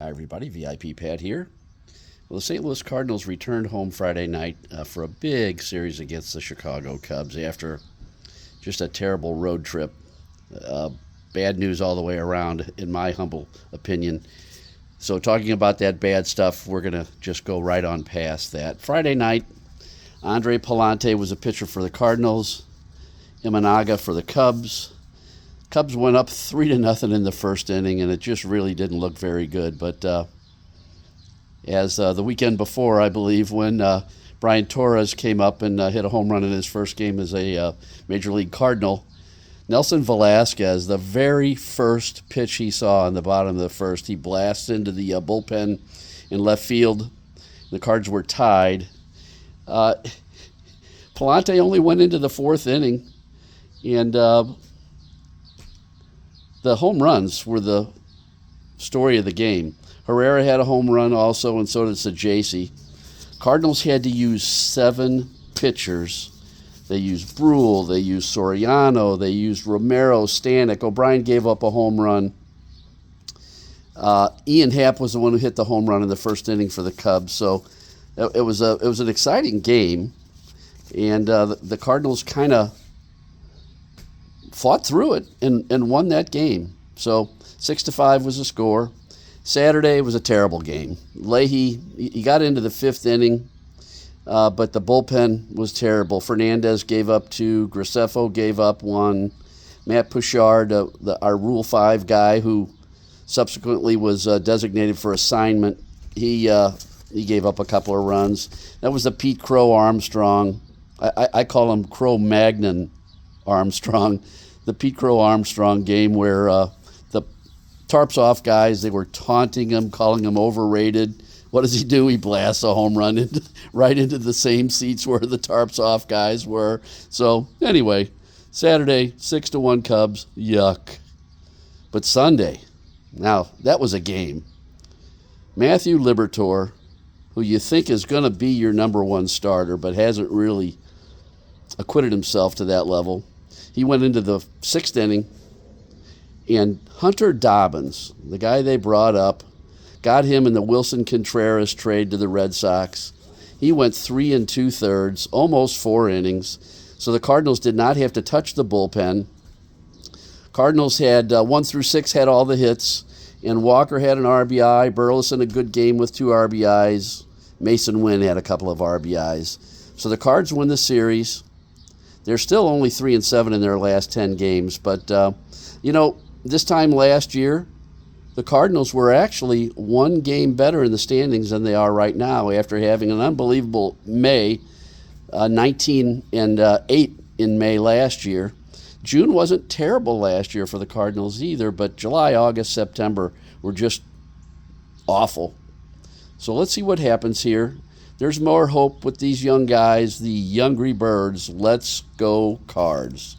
Hi, everybody. VIP Pat here. Well, the St. Louis Cardinals returned home Friday night for a big series against the Chicago Cubs after just a terrible road trip. Uh, Bad news all the way around, in my humble opinion. So, talking about that bad stuff, we're going to just go right on past that. Friday night, Andre Palante was a pitcher for the Cardinals, Imanaga for the Cubs. Cubs went up 3-0 in the first inning, and it just really didn't look very good. But as the weekend before, I believe, when Brian Torres came up and hit a home run in his first game as a Major League Cardinal, Nelson Velasquez, the very first pitch he saw in the bottom of the first, he blasts into the bullpen in left field. The Cards were tied. Palante only went into the fourth inning, and the home runs were the story of the game. Herrera had a home run also, and so did Sajaci. Cardinals had to use 7 pitchers. They used Brule, they used Soriano, they used Romero, Stanek. O'Brien gave up a home run. Ian Happ was the one who hit the home run in the first inning for the Cubs. So it was an exciting game, and the Cardinals kind of fought through it and won that game. So 6-5 was the score. Saturday was a terrible game. Leahy, he got into the 5th inning, but the bullpen was terrible. Fernandez gave up 2. Graceffo gave up 1. Matt Pouchard, our Rule 5 guy who subsequently was designated for assignment, he gave up a couple of runs. That was the Pete Crow Armstrong. I call him Crow Magnon Armstrong. The Pete Crow Armstrong game where the tarps off guys, they were taunting him, calling him overrated. What does he do? He blasts a home run right into the same seats where the tarps off guys were. So anyway, Saturday, 6-1 Cubs. Yuck. But Sunday, now that was a game. Matthew Liberatore, who you think is going to be your number one starter, but hasn't really acquitted himself to that level. He went into the 6th inning, and Hunter Dobbins, the guy they brought up, got him in the Wilson Contreras trade to the Red Sox. He went 3 2/3, almost 4 innings. So the Cardinals did not have to touch the bullpen. Cardinals had 1 through 6 had all the hits, and Walker had an RBI. Burleson a good game with 2 RBIs. Mason Wynn had a couple of RBIs. So the Cards win the series. They're still only 3-7 in their last 10 games, but this time last year, the Cardinals were actually 1 game better in the standings than they are right now after having an unbelievable May, 19-8 in May last year. June wasn't terrible last year for the Cardinals either, but July, August, September were just awful. So let's see what happens here. There's more hope with these young guys, the Youngry Birds. Let's go Cards.